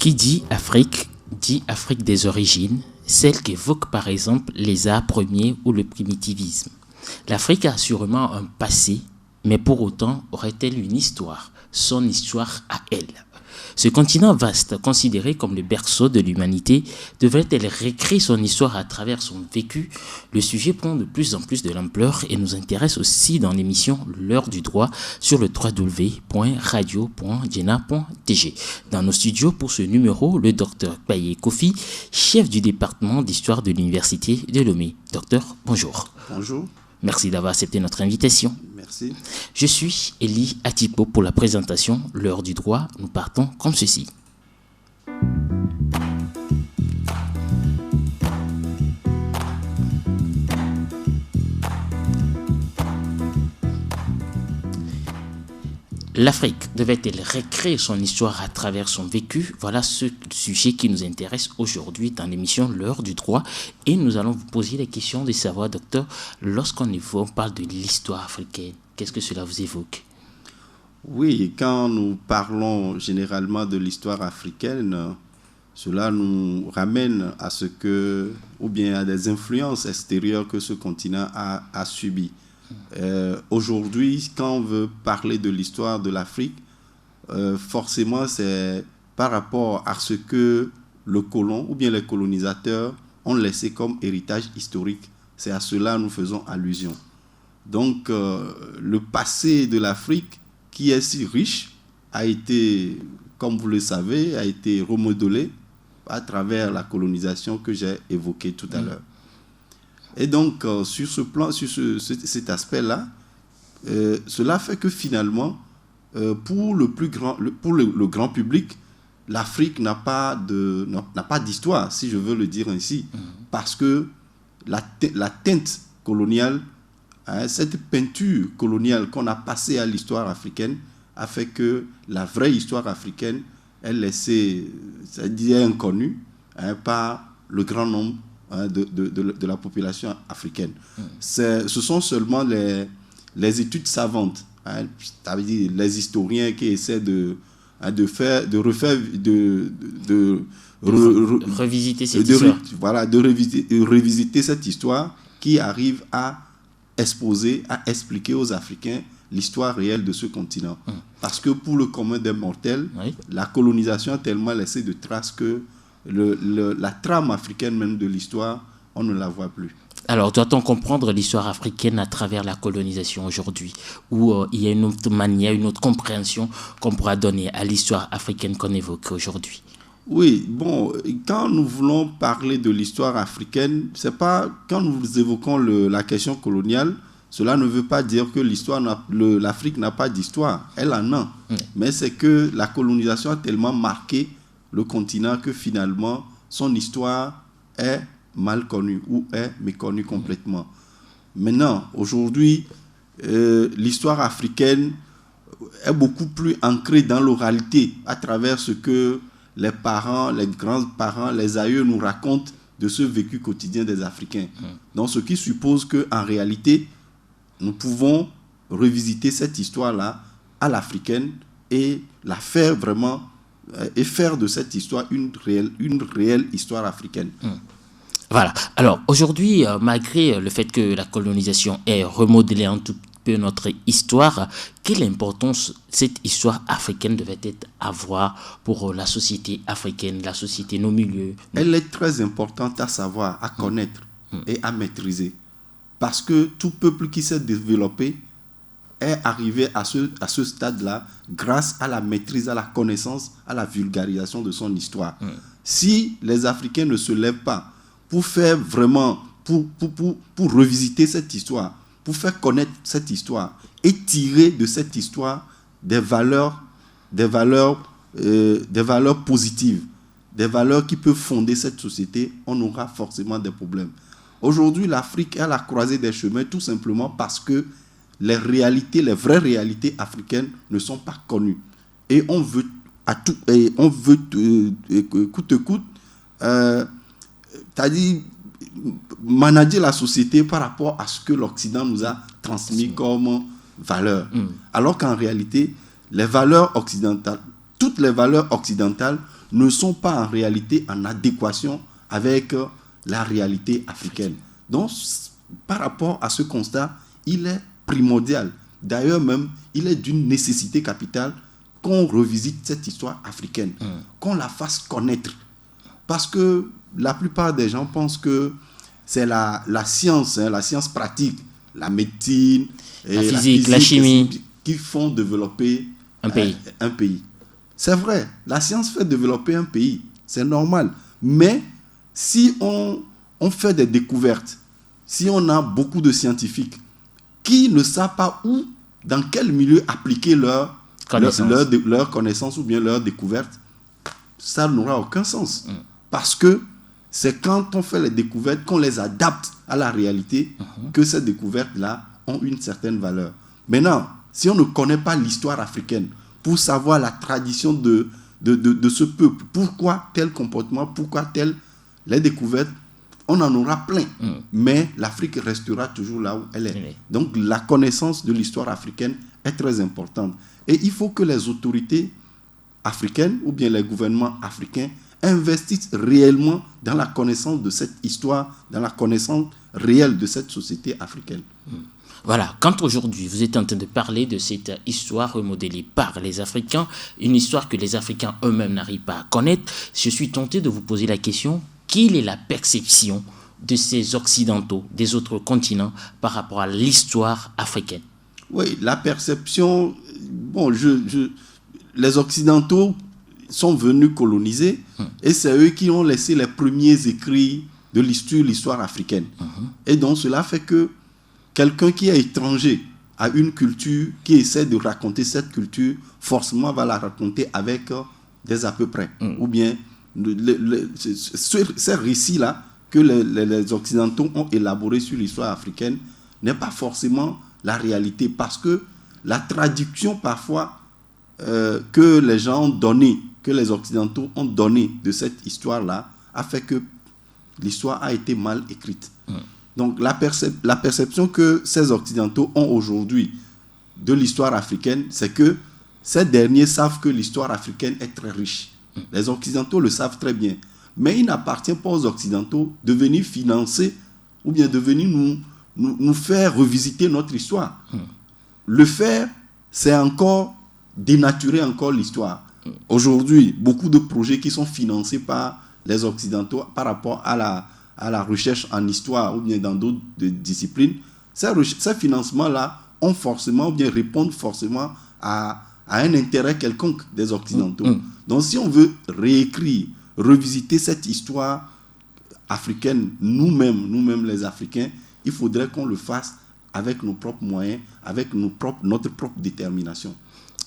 Qui dit Afrique des origines, celle qu'évoque par exemple les arts premiers ou le primitivisme. L'Afrique a sûrement un passé, mais pour autant aurait-elle une histoire, son histoire à elle. Ce continent vaste, considéré comme le berceau de l'humanité, devrait-elle réécrire son histoire à travers son vécu? Le sujet prend de plus en plus de l'ampleur et nous intéresse aussi dans l'émission L'heure du droit sur le www.radio.jena.tg. Dans nos studios pour ce numéro, le docteur Baye Kofi, chef du département d'histoire de l'université de Lomé. Docteur, bonjour. Bonjour. Merci d'avoir accepté notre invitation. Merci. Je suis Elie Atipo pour la présentation L'heure du droit. Nous partons comme ceci. L'Afrique devait-elle réécrire son histoire à travers son vécu? Voilà ce sujet qui nous intéresse aujourd'hui dans l'émission L'heure du droit. Et nous allons vous poser la question de savoir, docteur, lorsqu'on parle de l'histoire africaine, qu'est-ce que cela vous évoque? Oui, quand nous parlons généralement de l'histoire africaine, cela nous ramène à ce que, ou bien à des influences extérieures que ce continent a subies. Aujourd'hui, quand on veut parler de l'histoire de l'Afrique, forcément c'est par rapport à ce que le colon ou bien les colonisateurs ont laissé comme héritage historique. C'est à cela que nous faisons allusion. Donc le passé de l'Afrique, qui est si riche, a été, comme vous le savez, a été remodelé à travers la colonisation que j'ai évoquée tout à l'heure. Et donc, sur ce plan, sur cet aspect-là, cela fait que finalement, pour le grand public, l'Afrique n'a pas d'histoire, si je veux le dire ainsi, parce que la teinte coloniale, cette peinture coloniale qu'on a passée à l'histoire africaine, a fait que la vraie histoire africaine est laissée, c'est-à-dire inconnue, par le grand nombre de la population africaine. Ce sont seulement les études savantes, ça veut dire les historiens qui essaient de revisiter cette histoire. Voilà, de revisiter cette histoire qui arrive à exposer, à expliquer aux Africains l'histoire réelle de ce continent. Parce que pour le commun des mortels, oui, la colonisation a tellement laissé de traces que la trame africaine même de l'histoire, on ne la voit plus. Alors, doit-on comprendre l'histoire africaine à travers la colonisation aujourd'hui, ou il y a une autre manière, une autre compréhension qu'on pourra donner à l'histoire africaine qu'on évoque aujourd'hui? Oui, bon, quand nous voulons parler de l'histoire africaine, c'est pas, quand nous évoquons la question coloniale, cela ne veut pas dire que l'Afrique n'a pas d'histoire. Elle en a. Mais c'est que la colonisation a tellement marqué le continent que finalement, son histoire est mal connue ou est méconnue complètement. Maintenant, aujourd'hui, l'histoire africaine est beaucoup plus ancrée dans l'oralité à travers ce que les parents, les grands-parents, les aïeux nous racontent de ce vécu quotidien des Africains. Donc, ce qui suppose qu'en réalité, nous pouvons revisiter cette histoire-là à l'africaine et la faire vraiment, et faire de cette histoire une réelle histoire africaine. Voilà. Alors, aujourd'hui, malgré le fait que la colonisation ait remodelé un tout peu notre histoire, quelle importance cette histoire africaine devait avoir pour la société africaine, la société, nos milieux? Elle est très importante à savoir, à connaître et à maîtriser. Parce que tout peuple qui s'est développé est arrivé à ce stade-là grâce à la maîtrise, à la connaissance, à la vulgarisation de son histoire. Si les Africains ne se lèvent pas pour faire vraiment, pour revisiter cette histoire, pour faire connaître cette histoire et tirer de cette histoire des valeurs positives, des valeurs qui peuvent fonder cette société, on aura forcément des problèmes. Aujourd'hui, l'Afrique est à la croisée des chemins tout simplement parce que les vraies réalités africaines ne sont pas connues. Et on veut coûte que coûte, c'est-à-dire manager la société par rapport à ce que l'Occident nous a transmis comme valeurs. Alors qu'en réalité, les valeurs occidentales, toutes les valeurs occidentales ne sont pas en réalité en adéquation avec la réalité africaine. Donc, par rapport à ce constat, il est primordial. D'ailleurs même, il est d'une nécessité capitale qu'on revisite cette histoire africaine, qu'on la fasse connaître. Parce que la plupart des gens pensent que c'est la science, la science pratique, la médecine, la physique, la chimie, qui font développer un pays. C'est vrai, la science fait développer un pays, c'est normal. Mais si on fait des découvertes, si on a beaucoup de scientifiques qui ne savent pas où, dans quel milieu appliquer leur connaissance ou bien leur découverte, ça n'aura aucun sens. Parce que c'est quand on fait les découvertes, qu'on les adapte à la réalité, que ces découvertes-là ont une certaine valeur. Maintenant, si on ne connaît pas l'histoire africaine, pour savoir la tradition de ce peuple, pourquoi tel comportement, pourquoi les découvertes, on en aura plein. Mais l'Afrique restera toujours là où elle est. Donc la connaissance de l'histoire africaine est très importante. Et il faut que les autorités africaines ou bien les gouvernements africains investissent réellement dans la connaissance de cette histoire, dans la connaissance réelle de cette société africaine. Voilà, quand aujourd'hui vous êtes en train de parler de cette histoire remodélée par les Africains, une histoire que les Africains eux-mêmes n'arrivent pas à connaître, je suis tenté de vous poser la question, quelle est la perception de ces Occidentaux, des autres continents, par rapport à l'histoire africaine? Oui, la perception, bon, les Occidentaux sont venus coloniser et c'est eux qui ont laissé les premiers écrits de l'histoire africaine. Et donc cela fait que quelqu'un qui est étranger à une culture, qui essaie de raconter cette culture, forcément va la raconter avec des à peu près. Ou bien ces récits-là que les Occidentaux ont élaborés sur l'histoire africaine n'est pas forcément la réalité, parce que la traduction parfois que les gens ont donnée, que les Occidentaux ont donnée de cette histoire-là, a fait que l'histoire a été mal écrite. Donc la perception que ces Occidentaux ont aujourd'hui de l'histoire africaine, c'est que ces derniers savent que l'histoire africaine est très riche. Les Occidentaux le savent très bien. Mais il n'appartient pas aux Occidentaux de venir financer ou bien de venir nous faire revisiter notre histoire. Le faire, c'est encore dénaturer encore l'histoire. Aujourd'hui, beaucoup de projets qui sont financés par les Occidentaux par rapport à la recherche en histoire ou bien dans d'autres disciplines, ces financements-là ont forcément ou bien répondent forcément à un intérêt quelconque des Occidentaux. Donc si on veut réécrire, revisiter cette histoire africaine, nous-mêmes les Africains, il faudrait qu'on le fasse avec nos propres moyens, avec notre propre détermination.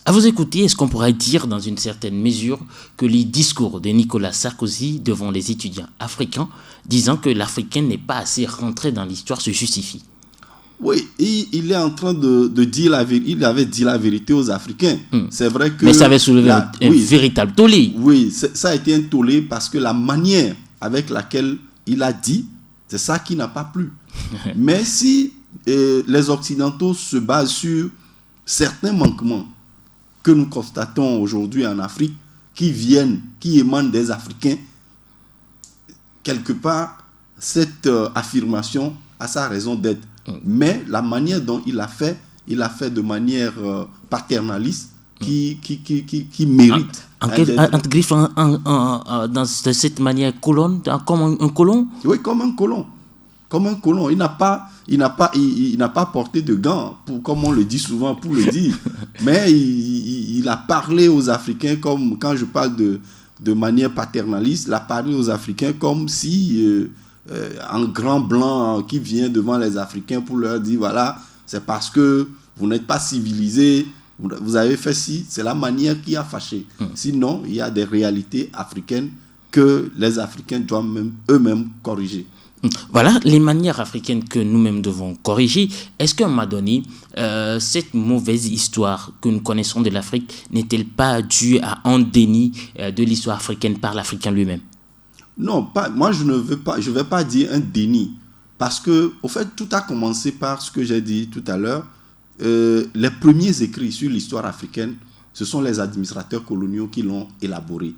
À vous écouter, est-ce qu'on pourrait dire dans une certaine mesure que les discours de Nicolas Sarkozy devant les étudiants africains, disant que l'Africain n'est pas assez rentré dans l'histoire, se justifie? Oui, il est en train de dire la vérité. Il avait dit la vérité aux Africains. C'est vrai que... Mais ça avait soulevé un véritable tollé. Oui, ça a été un tollé parce que la manière avec laquelle il a dit, c'est ça qui n'a pas plu. Mais si les Occidentaux se basent sur certains manquements que nous constatons aujourd'hui en Afrique, qui émanent des Africains, quelque part, cette affirmation a sa raison d'être. Mais la manière dont il l'a fait de manière paternaliste, qui mérite. Entre griffes, dans cette manière colonne, comme un colon? Oui, comme un colon. Comme un colon. Il n'a pas porté de gants, comme on le dit souvent, pour le dire. Mais il a parlé aux Africains, comme quand je parle de manière paternaliste, il a parlé aux Africains comme si... un grand blanc qui vient devant les Africains pour leur dire, voilà, c'est parce que vous n'êtes pas civilisés, vous avez fait ci, c'est la manière qui a fâché. Sinon, il y a des réalités africaines que les Africains doivent eux-mêmes corriger. Voilà les manières africaines que nous-mêmes devons corriger. Est-ce qu'à un moment donné, cette mauvaise histoire que nous connaissons de l'Afrique n'est-elle pas due à un déni de l'histoire africaine par l'Africain lui-même? Non, moi je vais pas dire un déni, parce que au fait tout a commencé par ce que j'ai dit tout à l'heure. Les premiers écrits sur l'histoire africaine, ce sont les administrateurs coloniaux qui l'ont élaboré.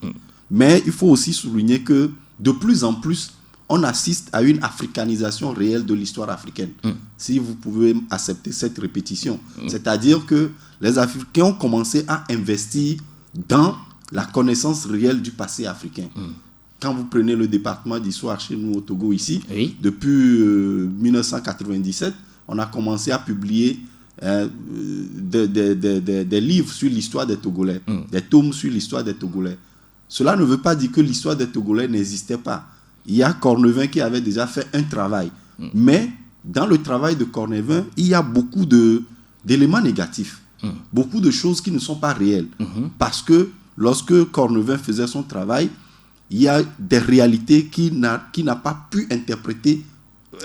Mais il faut aussi souligner que de plus en plus, on assiste à une africanisation réelle de l'histoire africaine. Si vous pouvez accepter cette répétition. C'est-à-dire que les Africains ont commencé à investir dans la connaissance réelle du passé africain. Quand vous prenez le département d'histoire chez nous au Togo ici, depuis 1997, on a commencé à publier des livres sur l'histoire des Togolais, des tomes sur l'histoire des Togolais. Cela ne veut pas dire que l'histoire des Togolais n'existait pas. Il y a Cornevin qui avait déjà fait un travail. Mais dans le travail de Cornevin, il y a beaucoup d'éléments négatifs. Beaucoup de choses qui ne sont pas réelles. Parce que lorsque Cornevin faisait son travail, il y a des réalités qu'il n'a pas pu interpréter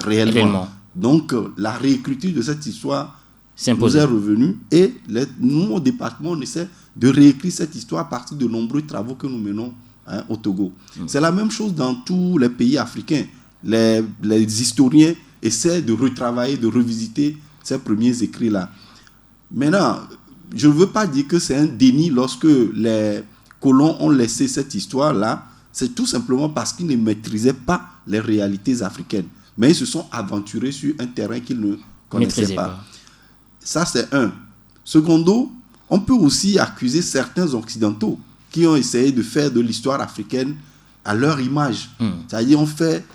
réellement. Donc, la réécriture de cette histoire nous est revenue. Et nous, au département, on essaie de réécrire cette histoire à partir de nombreux travaux que nous menons au Togo. C'est la même chose dans tous les pays africains. Les historiens essaient de retravailler, de revisiter ces premiers écrits-là. Maintenant, je ne veux pas dire que c'est un déni lorsque les colons ont laissé cette histoire-là. C'est tout simplement parce qu'ils ne maîtrisaient pas les réalités africaines. Mais ils se sont aventurés sur un terrain qu'ils ne connaissaient pas. Ça, c'est un. Secondo, on peut aussi accuser certains Occidentaux qui ont essayé de faire de l'histoire africaine à leur image. C'est-à-dire,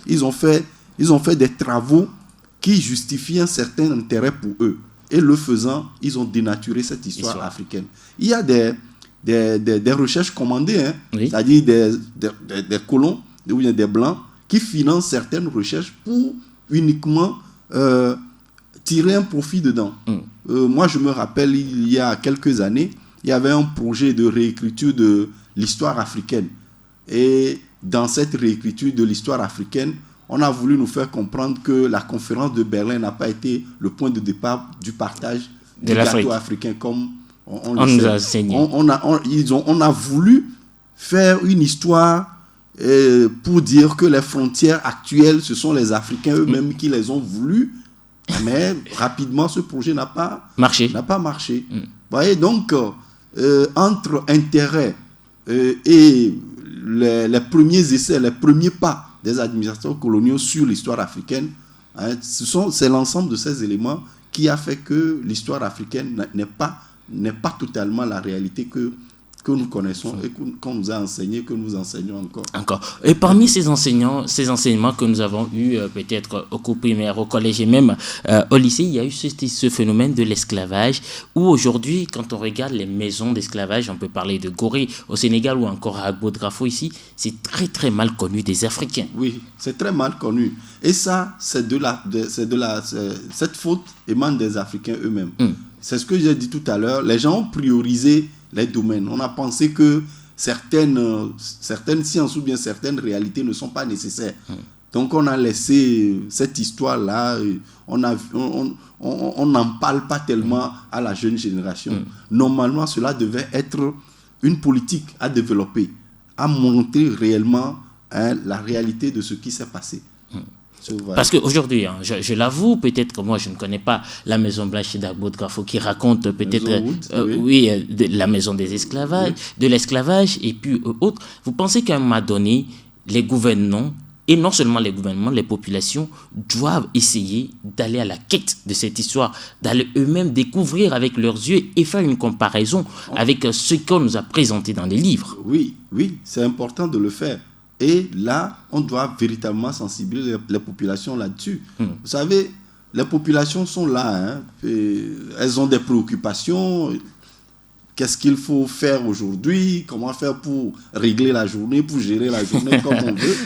ils ont fait des travaux qui justifient un certain intérêt pour eux. Et le faisant, ils ont dénaturé cette histoire africaine. Il y a des recherches commandées, c'est-à-dire des colons ou bien des blancs qui financent certaines recherches pour uniquement tirer un profit dedans. Moi, je me rappelle, il y a quelques années, il y avait un projet de réécriture de l'histoire africaine. Et dans cette réécriture de l'histoire africaine, on a voulu nous faire comprendre que la conférence de Berlin n'a pas été le point de départ du partage du gâteau africain comme on nous a enseigné. On a voulu faire une histoire pour dire que les frontières actuelles, ce sont les Africains eux-mêmes qui les ont voulues. Mais rapidement, ce projet n'a pas marché. Vous voyez, donc, entre intérêt et les premiers essais, les premiers pas des administrateurs coloniaux sur l'histoire africaine, c'est l'ensemble de ces éléments qui a fait que l'histoire africaine n'est pas totalement la réalité que nous connaissons et qu'on nous a enseigné, que nous enseignons encore. Et parmi ces enseignements que nous avons eus, peut-être au cours primaire, au collège et même au lycée, il y a eu ce phénomène de l'esclavage, où aujourd'hui, quand on regarde les maisons d'esclavage, on peut parler de Gorée au Sénégal ou encore à Agbo-Drafo ici, c'est très très mal connu des Africains. Oui, c'est très mal connu. Et ça, cette faute émane des Africains eux-mêmes. C'est ce que j'ai dit tout à l'heure. Les gens ont priorisé les domaines. On a pensé que certaines sciences ou bien certaines réalités ne sont pas nécessaires. Donc on a laissé cette histoire-là, on n'en parle pas tellement à la jeune génération. Normalement, cela devait être une politique à développer, à montrer réellement la réalité de ce qui s'est passé. Parce qu'aujourd'hui, je l'avoue, peut-être que moi je ne connais pas la Maison Blanche d'Agbo-Drafo qui raconte peut-être la maison des esclavages, de l'esclavage et puis autres. Vous pensez qu'à un moment donné, les gouvernements, et non seulement les gouvernements, les populations doivent essayer d'aller à la quête de cette histoire, d'aller eux-mêmes découvrir avec leurs yeux et faire une comparaison avec ce qu'on nous a présenté dans les livres. Oui, c'est important de le faire. Et là, on doit véritablement sensibiliser les populations là-dessus. Vous savez, les populations sont là. Elles ont des préoccupations. Qu'est-ce qu'il faut faire aujourd'hui? Comment faire pour régler la journée, pour gérer la journée comme on veut?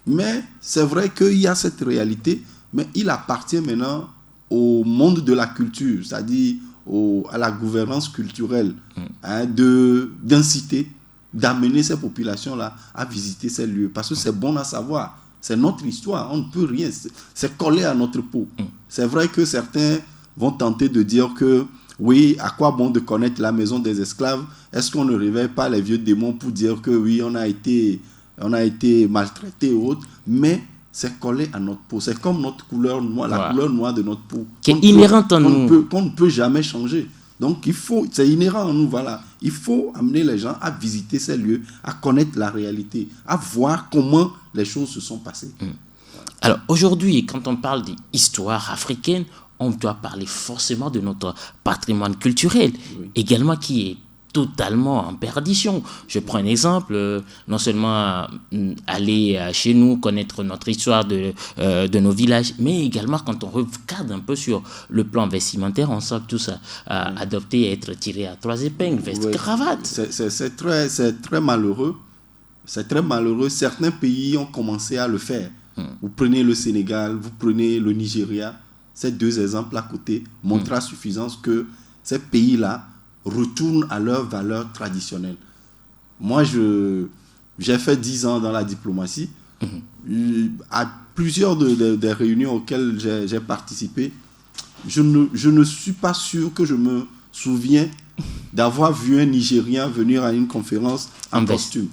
Mais c'est vrai qu'il y a cette réalité. Mais il appartient maintenant au monde de la culture, c'est-à-dire à la gouvernance culturelle, d'inciter, d'amener ces populations-là à visiter ces lieux. Parce que c'est bon à savoir. C'est notre histoire. On ne peut rien. C'est collé à notre peau. C'est vrai que certains vont tenter de dire que, oui, à quoi bon de connaître la maison des esclaves? Est-ce qu'on ne réveille pas les vieux démons pour dire que, oui, on a été maltraité ou autre? Mais c'est collé à notre peau. C'est comme notre couleur noire, la couleur noire de notre peau. Qui est inhérente en nous. Qu'on ne peut jamais changer. Donc, c'est inhérent en nous, voilà. Il faut amener les gens à visiter ces lieux, à connaître la réalité, à voir comment les choses se sont passées. Alors, aujourd'hui, quand on parle d'histoire africaine, on doit parler forcément de notre patrimoine culturel, également qui est totalement en perdition. Je prends un exemple, non seulement aller chez nous, connaître notre histoire de nos villages, mais également quand on regarde un peu sur le plan vestimentaire, on sent que tout ça a adopté à être tiré à 3 épingles, veste, cravate. C'est très malheureux. C'est très malheureux. Certains pays ont commencé à le faire. Vous prenez le Sénégal, vous prenez le Nigeria. Ces 2 exemples à côté montrent à suffisance que ces pays-là retournent à leurs valeurs traditionnelles. Moi, j'ai fait 10 ans dans la diplomatie. À plusieurs des réunions auxquelles j'ai participé, je ne suis pas sûr que je me souviens d'avoir vu un Nigérien venir à une conférence en costume.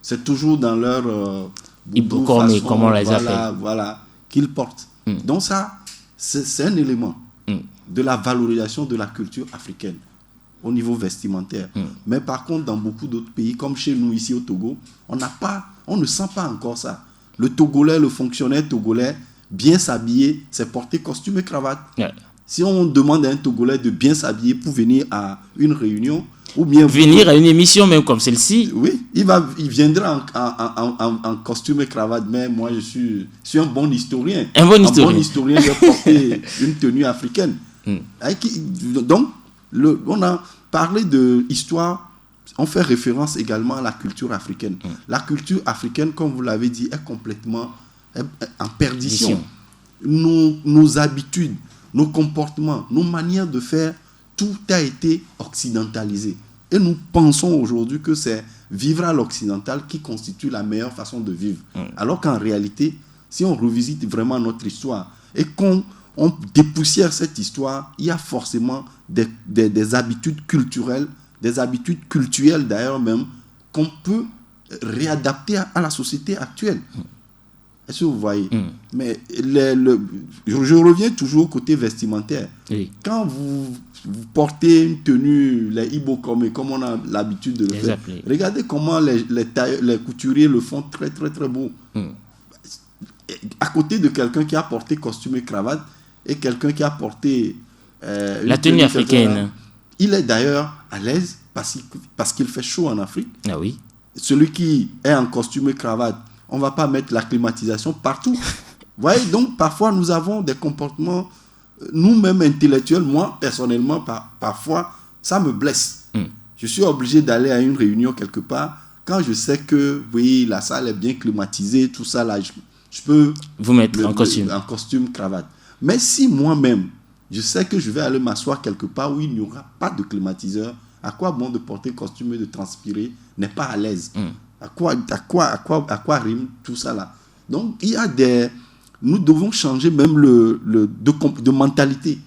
C'est toujours dans leur façon, comment on les appelle. Voilà, qu'ils portent. Donc ça, c'est un élément de la valorisation de la culture africaine au niveau vestimentaire. Mais par contre, dans beaucoup d'autres pays, comme chez nous ici au Togo, on ne sent pas encore ça. Le Togolais, le fonctionnaire togolais, bien s'habiller, c'est porter costume et cravate. Si on demande à un Togolais de bien s'habiller pour venir à une réunion, ou bien venir à une émission même comme celle-ci. Oui, il viendra en costume et cravate, mais moi je suis un bon historien. Un bon historien, j'ai porté une tenue africaine. Donc, on a parlé de histoire, on fait référence également à la culture africaine. La culture africaine, comme vous l'avez dit, est complètement en perdition. Nos habitudes, nos comportements, nos manières de faire, tout a été occidentalisé. Et nous pensons aujourd'hui que c'est vivre à l'occidental qui constitue la meilleure façon de vivre. Alors qu'en réalité, si on revisite vraiment notre histoire et qu'on dépoussière cette histoire, il y a forcément des habitudes culturelles, des habitudes cultuelles d'ailleurs même, qu'on peut réadapter à la société actuelle. Est-ce que vous voyez? Mais je reviens toujours au côté vestimentaire. Oui. Quand vous portez une tenue, les Ibo comme on a l'habitude de le faire, regardez comment les couturiers le font très très très beau. À côté de quelqu'un qui a porté costume et cravate et quelqu'un qui a porté la tenue africaine. Il est d'ailleurs à l'aise parce qu'il fait chaud en Afrique. Ah oui. Celui qui est en costume et cravate, on ne va pas mettre la climatisation partout. Vous voyez, donc parfois nous avons des comportements, nous-mêmes intellectuels, moi personnellement, parfois, ça me blesse. Je suis obligé d'aller à une réunion quelque part, quand je sais que, oui, la salle est bien climatisée, tout ça là, je peux vous mettre en costume, cravate. Mais si moi-même, je sais que je vais aller m'asseoir quelque part où il n'y aura pas de climatiseur, à quoi bon de porter costume et de transpirer, n'est pas à l'aise. À quoi rime tout ça là? Donc, nous devons changer même de mentalité.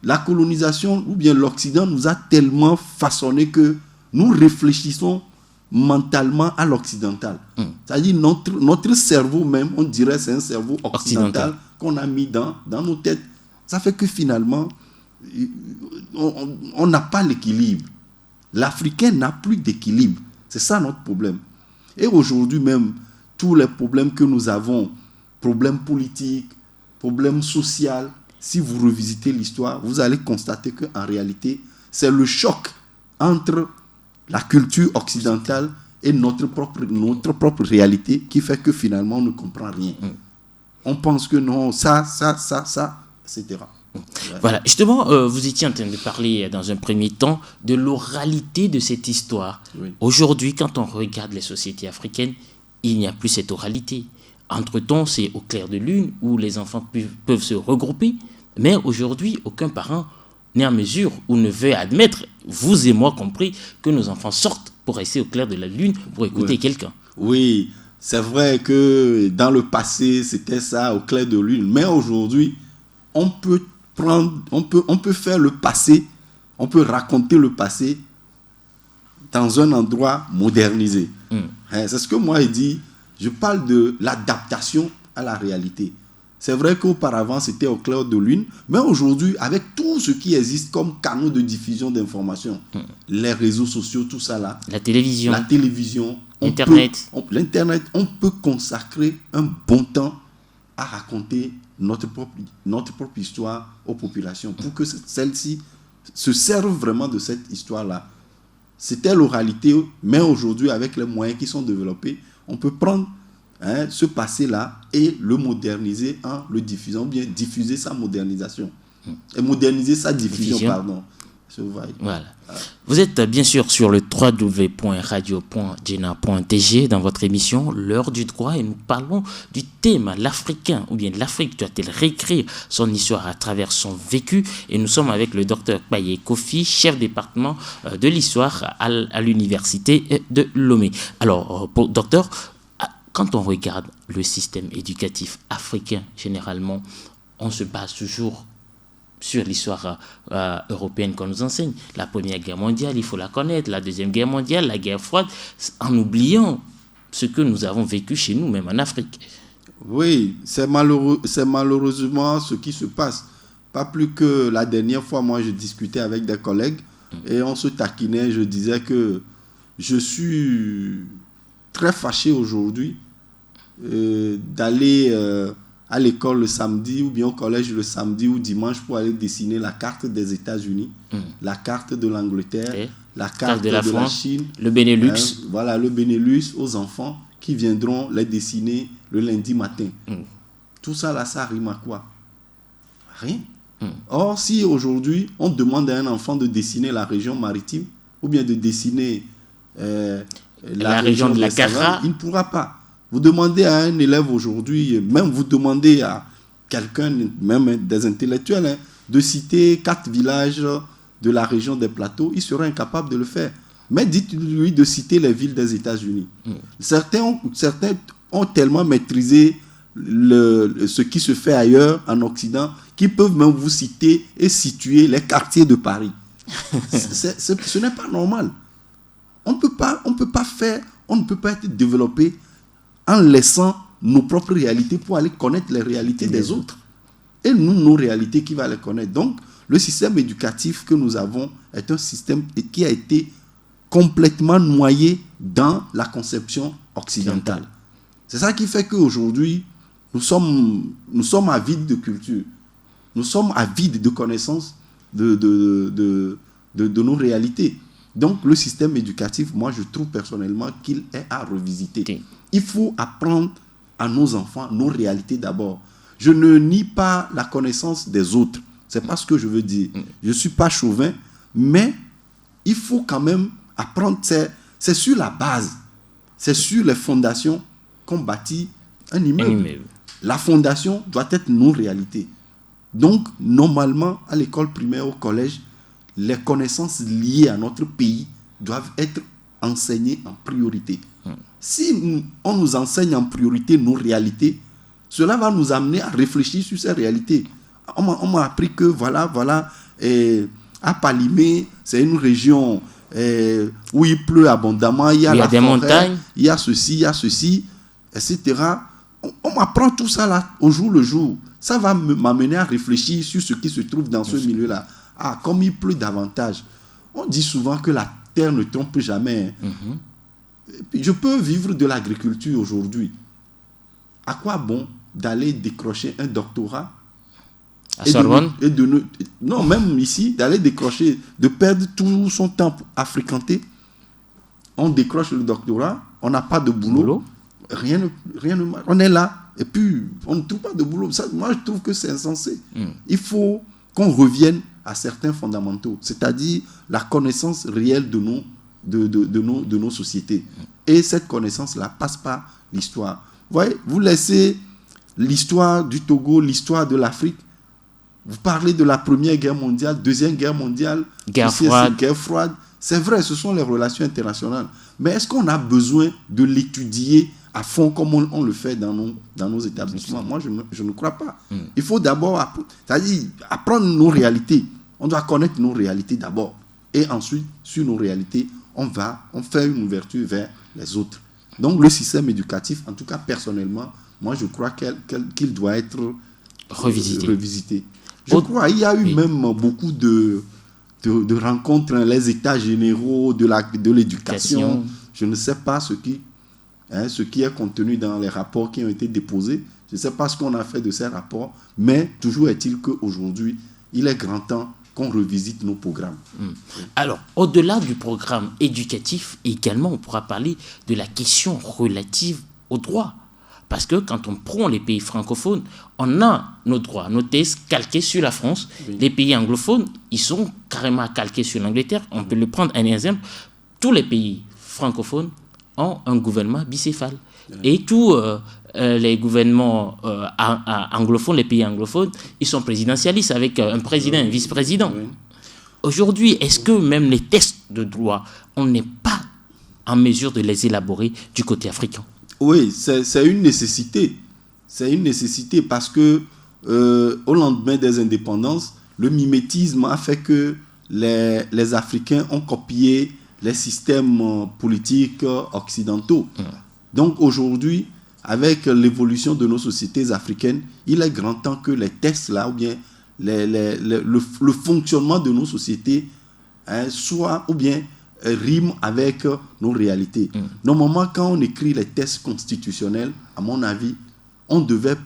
La colonisation ou bien l'Occident nous a tellement façonné que nous réfléchissons mentalement à l'occidental. C'est-à-dire notre cerveau même, on dirait c'est un cerveau occidental qu'on a mis dans nos têtes. Ça fait que finalement, on n'a pas l'équilibre. L'Africain n'a plus d'équilibre. C'est ça notre problème. Et aujourd'hui même, tous les problèmes que nous avons, problèmes politiques, problèmes sociaux, si vous revisitez l'histoire, vous allez constater qu'en réalité, c'est le choc entre la culture occidentale et notre propre réalité qui fait que finalement, on ne comprend rien. On pense que non, ça, etc. Voilà, justement, vous étiez en train de parler dans un premier temps de l'oralité de cette histoire. Oui. Aujourd'hui, quand on regarde les sociétés africaines, il n'y a plus cette oralité. Entre-temps, c'est au clair de lune où les enfants peuvent se regrouper, mais aujourd'hui, aucun parent n'est en mesure ou ne veut admettre, vous et moi compris, que nos enfants sortent pour rester au clair de la lune pour écouter quelqu'un. Oui, c'est vrai que dans le passé, c'était ça, au clair de lune, mais aujourd'hui, on peut faire le passé, on peut raconter le passé dans un endroit modernisé. C'est ce que moi je dis. Je parle de l'adaptation à la réalité. C'est vrai qu'auparavant, c'était au clair de lune, mais aujourd'hui, avec tout ce qui existe comme canaux de diffusion d'informations, les réseaux sociaux, tout ça là, la télévision, Internet, on peut consacrer un bon temps à raconter notre propre histoire aux populations pour que celles-ci se servent vraiment de cette histoire-là. C'était l'oralité, mais aujourd'hui, avec les moyens qui sont développés, on peut prendre ce passé-là et le moderniser en le diffusant, ou bien diffuser sa modernisation. Et moderniser sa diffusion. Pardon. Voilà. Vous êtes bien sûr sur le www.radio.jena.tg dans votre émission L'heure du droit et nous parlons du thème l'Africain ou bien l'Afrique doit-elle réécrire son histoire à travers son vécu, et nous sommes avec le docteur Kpaye Kofi, chef département de l'histoire à l'université de Lomé. Alors, docteur, quand on regarde le système éducatif africain, généralement, on se base toujours sur l'histoire européenne qu'on nous enseigne. La Première Guerre mondiale, il faut la connaître. La Deuxième Guerre mondiale, la guerre froide, en oubliant ce que nous avons vécu chez nous, même en Afrique. Oui, c'est malheureusement ce qui se passe. Pas plus que la dernière fois, moi, je discutais avec des collègues et on se taquinait. Je disais que je suis très fâché aujourd'hui d'aller à l'école le samedi ou bien au collège le samedi ou dimanche pour aller dessiner la carte des États-Unis, la carte de l'Angleterre, la carte de la Chine, le Benelux. Voilà, le Benelux aux enfants qui viendront les dessiner le lundi matin. Tout ça là, ça rime à quoi? Rien. Or, si aujourd'hui on demande à un enfant de dessiner la région maritime ou bien de dessiner la région de la Kara, il ne pourra pas. Vous demandez à un élève aujourd'hui, même vous demandez à quelqu'un, même des intellectuels, de citer 4 villages de la région des plateaux, il sera incapable de le faire. Mais dites-lui de citer les villes des États-Unis. Certains ont tellement maîtrisé ce qui se fait ailleurs en Occident qu'ils peuvent même vous citer et situer les quartiers de Paris. Ce n'est pas normal. On ne peut pas être développé en laissant nos propres réalités pour aller connaître les réalités des autres. Et nous, nos réalités, qui va les connaître. Donc, le système éducatif que nous avons est un système qui a été complètement noyé dans la conception occidentale. C'est ça qui fait qu'aujourd'hui, nous sommes avides de culture. Nous sommes avides de connaissances de nos réalités. Donc, le système éducatif, moi, je trouve personnellement qu'il est à revisiter. Il faut apprendre à nos enfants nos réalités d'abord. Je ne nie pas la connaissance des autres. C'est pas ce que je veux dire. Je ne suis pas chauvin, mais il faut quand même apprendre. C'est sur la base, c'est sur les fondations qu'on bâtit un immeuble. La fondation doit être nos réalités. Donc, normalement, à l'école primaire, au collège, les connaissances liées à notre pays doivent être enseignées en priorité. Si on nous enseigne en priorité nos réalités, cela va nous amener à réfléchir sur ces réalités. On m'a appris que voilà, à Palimé, c'est une région où il pleut abondamment, il y a la des montagnes, il y a ceci, etc. On m'apprend tout ça là, au jour le jour. Ça va m'amener à réfléchir sur ce qui se trouve dans ce milieu-là. Ah, comme il pleut davantage. On dit souvent que la terre ne trompe jamais. Et puis, je peux vivre de l'agriculture aujourd'hui. À quoi bon d'aller décrocher un doctorat à Sorbonne? Non, même ici, d'aller décrocher, de perdre tout son temps à fréquenter. On décroche le doctorat, on n'a pas de boulot. Rien on est là, et puis on ne trouve pas de boulot. Ça, moi, je trouve que c'est insensé. Il faut qu'on revienne à certains fondamentaux, c'est-à-dire la connaissance réelle de nos sociétés. Et cette connaissance-là passe par l'histoire. Vous voyez, vous laissez l'histoire du Togo, l'histoire de l'Afrique. Vous parlez de la Première Guerre mondiale, Deuxième Guerre mondiale, guerre froide. C'est vrai, ce sont les relations internationales. Mais est-ce qu'on a besoin de l'étudier à fond comme on le fait dans nos établissements? Moi, je ne crois pas. Il faut d'abord apprendre nos réalités. On doit connaître nos réalités d'abord. Et ensuite, sur nos réalités, on fait une ouverture vers les autres. Donc, le système éducatif, en tout cas personnellement, moi, je crois qu'il doit être revisiter. Je crois qu'il y a eu même beaucoup de rencontres, les états généraux de l'éducation. Je ne sais pas ce qui est contenu dans les rapports qui ont été déposés. Je ne sais pas ce qu'on a fait de ces rapports, mais toujours est-il qu'aujourd'hui, il est grand temps qu'on revisite nos programmes. Alors, au-delà du programme éducatif, également, on pourra parler de la question relative aux droits. Parce que quand on prend les pays francophones, on a nos droits, nos thèses calquées sur la France. Oui. Les pays anglophones, ils sont carrément calqués sur l'Angleterre. On peut le prendre un exemple. Tous les pays francophones ont un gouvernement bicéphale. Oui. Et tous les gouvernements anglophones, les pays anglophones, ils sont présidentialistes avec un président, un vice-président. Oui. Aujourd'hui, est-ce que même les tests de droit, on n'est pas en mesure de les élaborer du côté africain? Oui, c'est une nécessité. C'est une nécessité parce que au lendemain des indépendances, le mimétisme a fait que les Africains ont copié les systèmes politiques occidentaux. Donc aujourd'hui, avec l'évolution de nos sociétés africaines, il est grand temps que les tests là, ou bien le fonctionnement de nos sociétés soit ou bien rime avec nos réalités. Normalement, quand on écrit les textes constitutionnels, à mon avis, on devait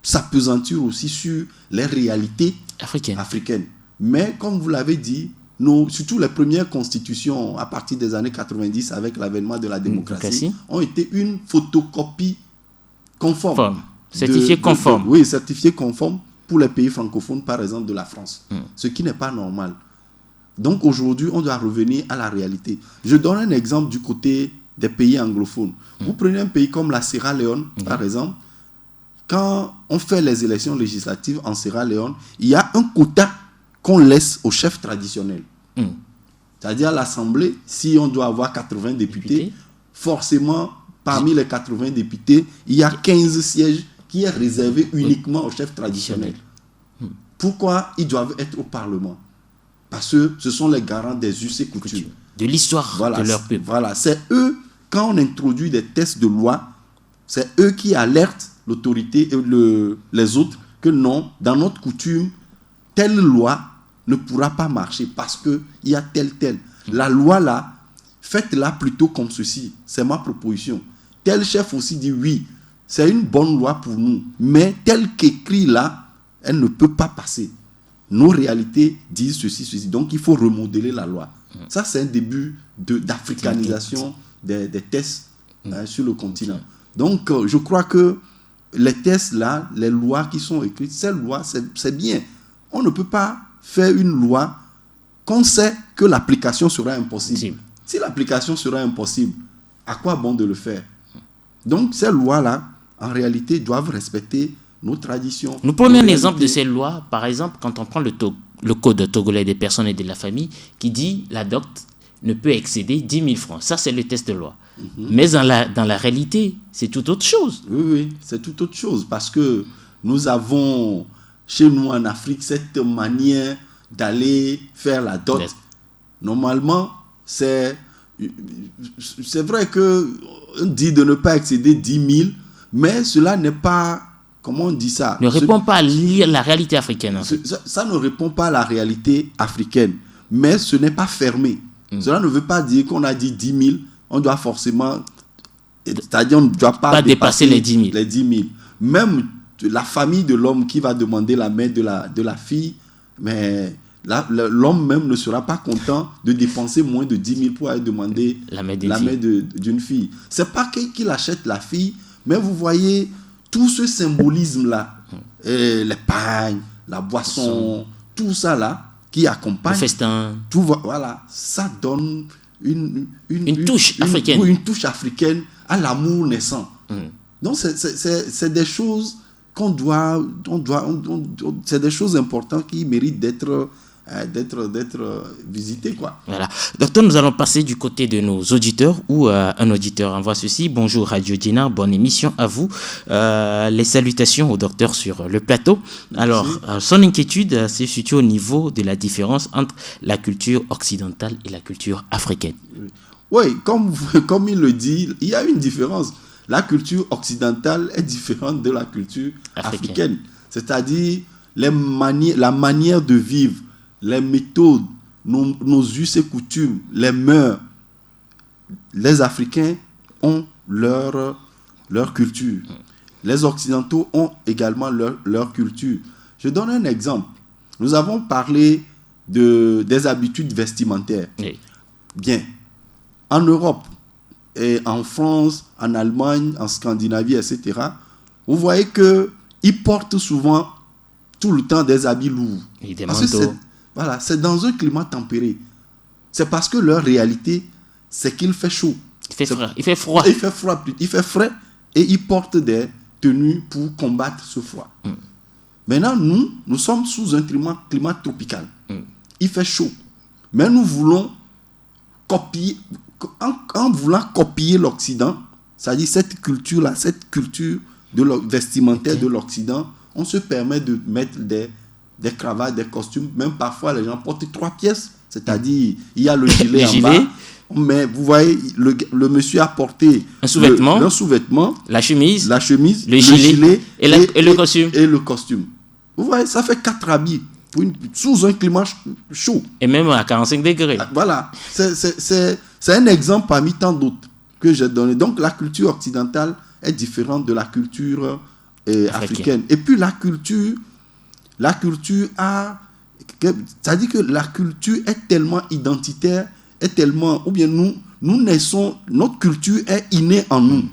s'appesantir aussi sur les réalités africaines. Mais comme vous l'avez dit, surtout les premières constitutions à partir des années 90 avec l'avènement de la démocratie ont été une photocopie conforme. Certifiée conforme. Oui, certifiée conforme pour les pays francophones, par exemple de la France. Ce qui n'est pas normal. Donc aujourd'hui, on doit revenir à la réalité. Je donne un exemple du côté des pays anglophones. Vous prenez un pays comme la Sierra Leone, par exemple. Quand on fait les élections législatives en Sierra Leone, il y a un quota qu'on laisse au chef traditionnel. C'est-à-dire à l'Assemblée, si on doit avoir 80 députés, forcément, parmi les 80 députés, il y a 15 sièges qui est réservé uniquement au chef traditionnel. Pourquoi ils doivent être au Parlement? Parce que ce sont les garants des us et coutumes. De l'histoire de leur peuple. Voilà, c'est eux, quand on introduit des textes de loi, c'est eux qui alertent l'autorité et les autres que non, dans notre coutume, telle loi ne pourra pas marcher parce qu'il y a tel. La loi là, faites-la plutôt comme ceci. C'est ma proposition. Tel chef aussi dit oui, c'est une bonne loi pour nous, mais telle qu'écrit là, elle ne peut pas passer. Nos réalités disent ceci. Donc, il faut remodeler la loi. Ça, c'est un début d'africanisation des tests sur le continent. Donc, je crois que les tests là, les lois qui sont écrites, ces lois, c'est bien. On ne peut pas faire une loi qu'on sait que l'application sera impossible. Si l'application sera impossible, à quoi bon de le faire? Donc, ces lois-là, en réalité, doivent respecter nos traditions. Nous prenons un exemple de ces lois. Par exemple, quand on prend le code togolais des personnes et de la famille qui dit la dot ne peut excéder 10 000 francs. Ça, c'est le test de loi. Mais dans la réalité, c'est tout autre chose. Oui, c'est tout autre chose. Parce que nous avons, chez nous en Afrique, cette manière d'aller faire la dot. Normalement, c'est vrai qu'on dit de ne pas excéder 10 000, mais cela n'est pas... Comment on dit ça? Ne répond pas à la réalité africaine. En fait. Ça ne répond pas à la réalité africaine. Mais ce n'est pas fermé. Cela ne veut pas dire qu'on a dit 10 000, on doit forcément... C'est-à-dire qu'on ne doit pas dépasser les 10 000. Même la famille de l'homme qui va demander la main de la fille, mais l'homme même ne sera pas content de dépenser moins de 10 000 pour aller demander la main d'une fille. Ce n'est pas qu'il achète la fille, mais vous voyez... Tout ce symbolisme-là, les pagnes, la boisson, tout ça là, qui accompagne... Le festin. Voilà, ça donne une touche africaine. Une touche africaine à l'amour naissant. Donc, c'est des choses c'est des choses importantes qui méritent d'être visitées, quoi. Voilà. Docteur, nous allons passer du côté de nos auditeurs où un auditeur envoie ceci. Bonjour Radio Djena, bonne émission à vous. Les salutations au docteur sur le plateau. Merci. Alors, son inquiétude se situe au niveau de la différence entre la culture occidentale et la culture africaine. Oui, comme il le dit, il y a une différence. La culture occidentale est différente de la culture africaine. C'est-à-dire la manière de vivre, les méthodes, nos us et coutumes, les mœurs. Les Africains ont leur culture. Les Occidentaux ont également leur culture. Je donne un exemple. Nous avons parlé des habitudes vestimentaires. Oui. Bien. En Europe, et en France, en Allemagne, en Scandinavie, etc., vous voyez qu'ils portent souvent tout le temps des habits lourds. Et des Parce que manteaux. c'est dans un climat tempéré. C'est parce que leur réalité, c'est qu'il fait chaud. Il fait froid. Il fait frais et ils portent des tenues pour combattre ce froid. Maintenant, nous sommes sous un climat tropical. Il fait chaud. Mais nous voulons copier, en voulant copier l'Occident, c'est-à-dire cette culture-là, cette culture vestimentaire de l'Occident, on se permet de mettre des cravates, des costumes. Même parfois, les gens portent 3 pièces. C'est-à-dire, il y a le gilet en bas. Mais vous voyez, le monsieur a porté un sous-vêtement, la chemise, le gilet et le costume. Et le costume. Vous voyez, ça fait 4 habits sous un climat chaud. Et même à 45 degrés. Voilà. C'est un exemple parmi tant d'autres que j'ai donné. Donc, la culture occidentale est différente de la culture africaine. Et puis, la culture a... C'est-à-dire que la culture est tellement identitaire, ou bien nous naissons, notre culture est innée en nous.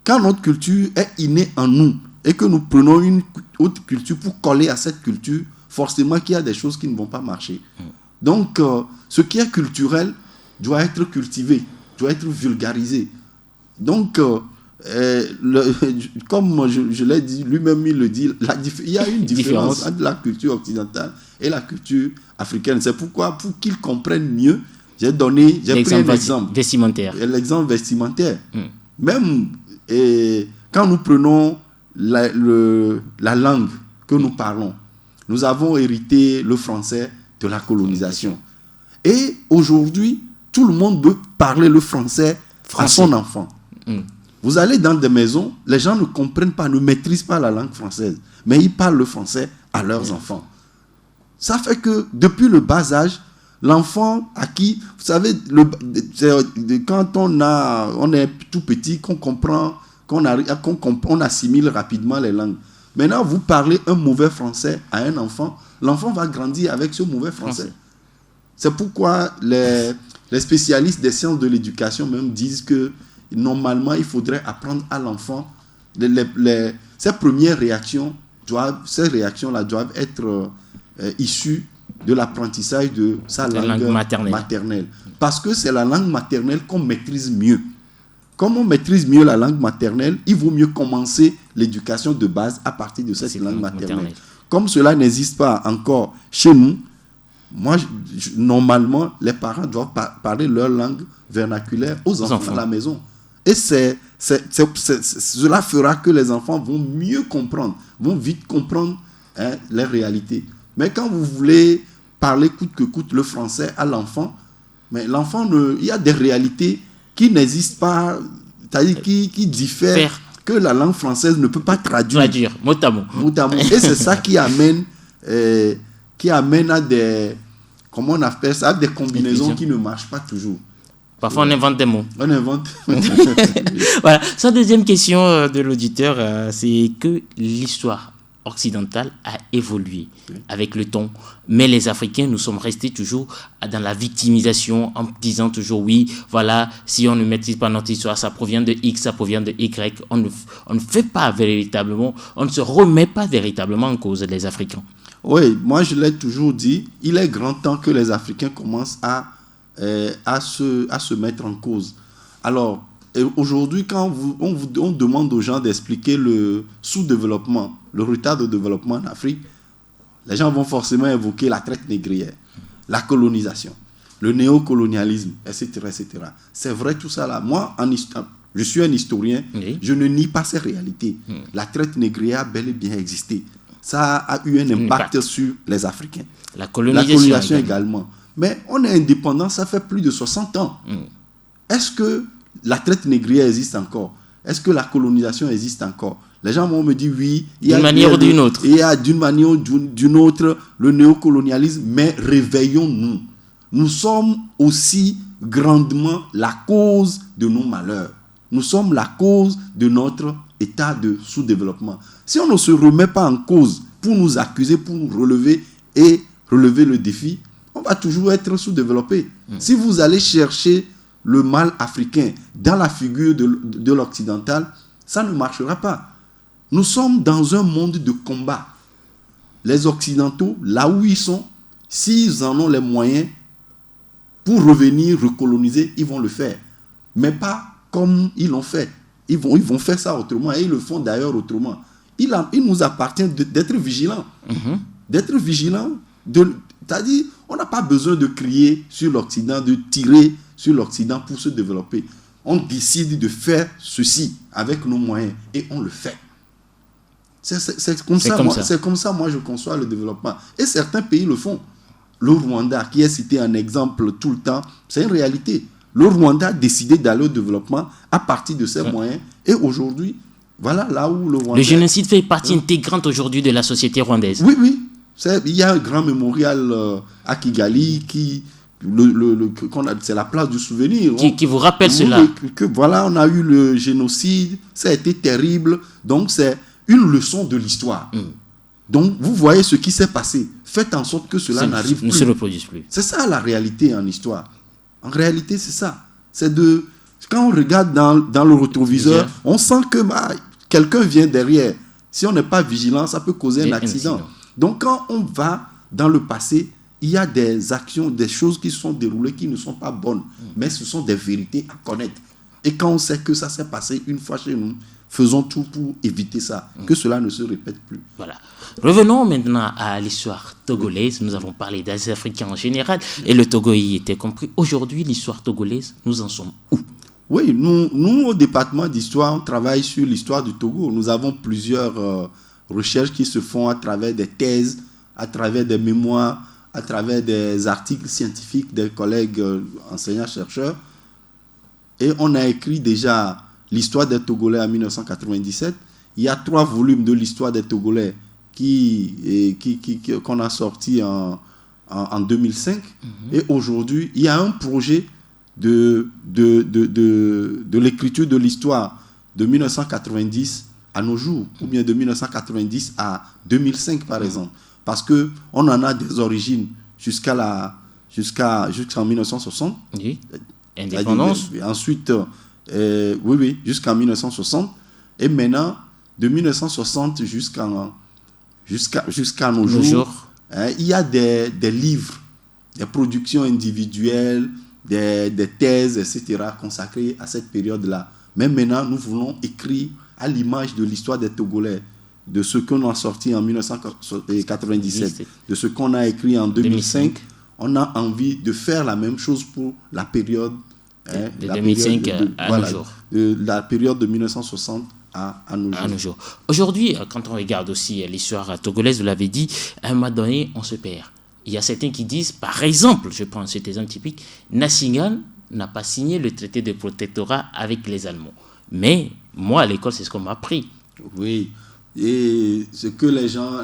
Quand notre culture est innée en nous et que nous prenons une autre culture pour coller à cette culture, forcément qu'il y a des choses qui ne vont pas marcher. Donc, ce qui est culturel doit être cultivé, doit être vulgarisé. Donc, comme je l'ai dit, lui-même il le dit, il y a une différence entre la culture occidentale et la culture africaine. C'est pourquoi, pour qu'ils comprennent mieux, j'ai pris un exemple vestimentaire. L'exemple vestimentaire. Même quand nous prenons la langue que nous parlons, nous avons hérité le français de la colonisation. Et aujourd'hui, tout le monde veut parler le français à son enfant. Vous allez dans des maisons, les gens ne comprennent pas, ne maîtrisent pas la langue française, mais ils parlent le français à leurs enfants. Ça fait que depuis le bas âge, l'enfant à qui, vous savez, quand on est tout petit, qu'on comprend, on assimile rapidement les langues. Maintenant, vous parlez un mauvais français à un enfant, l'enfant va grandir avec ce mauvais français. C'est pourquoi les spécialistes des sciences de l'éducation même disent que normalement, il faudrait apprendre à l'enfant ces premières réactions. Ces réactions-là doivent être issues de l'apprentissage de sa langue maternelle. Parce que c'est la langue maternelle qu'on maîtrise mieux. Comme on maîtrise mieux la langue maternelle, il vaut mieux commencer l'éducation de base à partir de cette langue maternelle. Comme cela n'existe pas encore chez nous, normalement, les parents doivent parler leur langue vernaculaire aux enfants à la maison. Et cela fera que les enfants vont mieux comprendre, vont vite comprendre les réalités. Mais quand vous voulez parler coûte que coûte le français à l'enfant, mais l'enfant, il y a des réalités qui n'existent pas, c'est-à-dire qui diffèrent, que la langue française ne peut pas traduire. Mot à mot. Et c'est ça qui amène à des, comment on appelle ça, à des combinaisons qui ne marchent pas toujours. Parfois, on invente des mots. On invente. Voilà. Sa deuxième question de l'auditeur, c'est que l'histoire occidentale a évolué avec le temps. Mais les Africains, nous sommes restés toujours dans la victimisation en disant toujours oui, voilà, si on ne maîtrise pas notre histoire, ça provient de X, ça provient de Y. On ne fait pas véritablement, on ne se remet pas véritablement en cause les Africains. Oui, moi je l'ai toujours dit, il est grand temps que les Africains commencent à se mettre en cause. Alors, aujourd'hui, quand on demande aux gens d'expliquer le sous-développement, le retard de développement en Afrique, les gens vont forcément évoquer la traite négrière, la colonisation, le néocolonialisme, etc. etc. C'est vrai tout ça là. Moi, je suis un historien, je ne nie pas ces réalités. La traite négrière a bel et bien existé. Ça a eu un impact sur les Africains. La colonisation également. Mais on est indépendant, ça fait plus de 60 ans. Est-ce que la traite négrière existe encore? est-ce que la colonisation existe encore? Les gens vont me dire oui. D'une manière ou d'une autre. Il y a d'une manière ou d'une autre le néocolonialisme, mais réveillons-nous. Nous sommes aussi grandement la cause de nos malheurs. Nous sommes la cause de notre état de sous-développement. Si on ne se remet pas en cause pour nous accuser, pour nous relever et relever le défi, on va toujours être sous-développé. Si vous allez chercher le mal africain dans la figure de l'occidental, ça ne marchera pas. Nous sommes dans un monde de combat. Les Occidentaux, là où ils sont, s'ils en ont les moyens pour revenir recoloniser, ils vont le faire. Mais pas comme ils l'ont fait. Ils vont faire ça autrement et ils le font d'ailleurs autrement. Il nous appartient d'être vigilants. D'être vigilants. C'est-à-dire, on n'a pas besoin de crier sur l'Occident, de tirer sur l'Occident pour se développer. On décide de faire ceci avec nos moyens et on le fait. C'est comme ça, moi, je conçois le développement. Et certains pays le font. Le Rwanda, qui est cité en exemple tout le temps, c'est une réalité. Le Rwanda a décidé d'aller au développement à partir de ses moyens. Et aujourd'hui, voilà là où le Rwanda... Le génocide fait partie intégrante aujourd'hui de la société rwandaise. Oui, oui. Il y a un grand mémorial à Kigali c'est la place du souvenir. Qui vous rappelle cela. Voilà, on a eu le génocide, ça a été terrible. Donc, c'est une leçon de l'histoire. Donc, vous voyez ce qui s'est passé. Faites en sorte que cela n'arrive plus. Ne se reproduise plus. C'est ça la réalité en histoire. En réalité, c'est ça. Quand on regarde dans le rétroviseur, on sent que quelqu'un vient derrière. Si on n'est pas vigilant, ça peut causer un accident. Donc, quand on va dans le passé, il y a des actions, des choses qui se sont déroulées qui ne sont pas bonnes. Mais ce sont des vérités à connaître. Et quand on sait que ça s'est passé une fois chez nous, faisons tout pour éviter ça, que cela ne se répète plus. Voilà. Revenons maintenant à l'histoire togolaise. Nous avons parlé des Africains en général et le Togo y était compris. Aujourd'hui, l'histoire togolaise, nous en sommes où? Oui, nous au département d'histoire, on travaille sur l'histoire du Togo. Nous avons plusieurs recherches qui se font à travers des thèses, à travers des mémoires, à travers des articles scientifiques des collègues enseignants-chercheurs. Et on a écrit déjà l'histoire des Togolais en 1997. Il y a 3 volumes de l'histoire des Togolais qu'on a sorti en 2005. Et aujourd'hui, il y a un projet de l'écriture de l'histoire de 1990 à nos jours, ou bien de 1990 à 2005 par exemple. Parce qu'on en a des origines jusqu'en 1960. Oui, indépendance. Ensuite, oui, jusqu'en 1960. Et maintenant, de 1960 jusqu'à nos jours, il y a des livres, des productions individuelles, des thèses, etc., consacrées à cette période-là. Mais maintenant, nous voulons écrire à l'image de l'histoire des Togolais, de ce qu'on a sorti en 1997, de ce qu'on a écrit en 2005. On a envie de faire la même chose pour la période de 2005 à nos jours. La période de 1960 à nos jours. Aujourd'hui, quand on regarde aussi l'histoire togolaise, vous l'avez dit, à un moment donné, on se perd. Il y a certains qui disent, par exemple, je prends cet exemple typique, Nassingan n'a pas signé le traité de protectorat avec les Allemands. Mais moi, à l'école, c'est ce qu'on m'a appris. Oui, et ce que les gens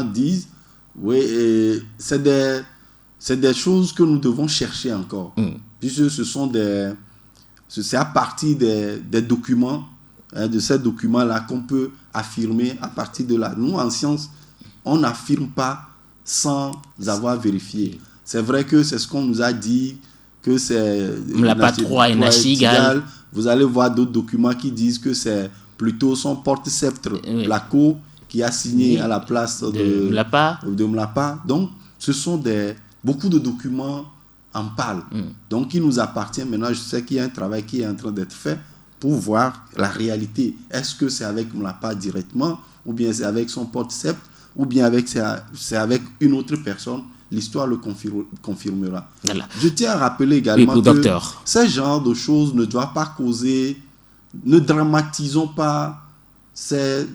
disent, oui, c'est des choses que nous devons chercher encore. Puisque c'est à partir des documents, de ces documents-là qu'on peut affirmer à partir de là. Nous, en science, on n'affirme pas sans avoir vérifié. C'est vrai que c'est ce qu'on nous a dit, que c'est... La patroie et Nachigal. Vous allez voir d'autres documents qui disent que c'est plutôt son porte-sceptre, Laco, qui a signé à la place de Mlapa. Donc, ce sont beaucoup de documents en parlent. Donc, il nous appartient maintenant, je sais qu'il y a un travail qui est en train d'être fait pour voir la réalité. Est-ce que c'est avec Mlapa directement, ou bien c'est avec son porte-sceptre, ou bien c'est avec une autre personne? L'histoire le confirmera. Voilà. Je tiens à rappeler également que ce genre de choses ne doivent pas causer... Ne dramatisons pas ces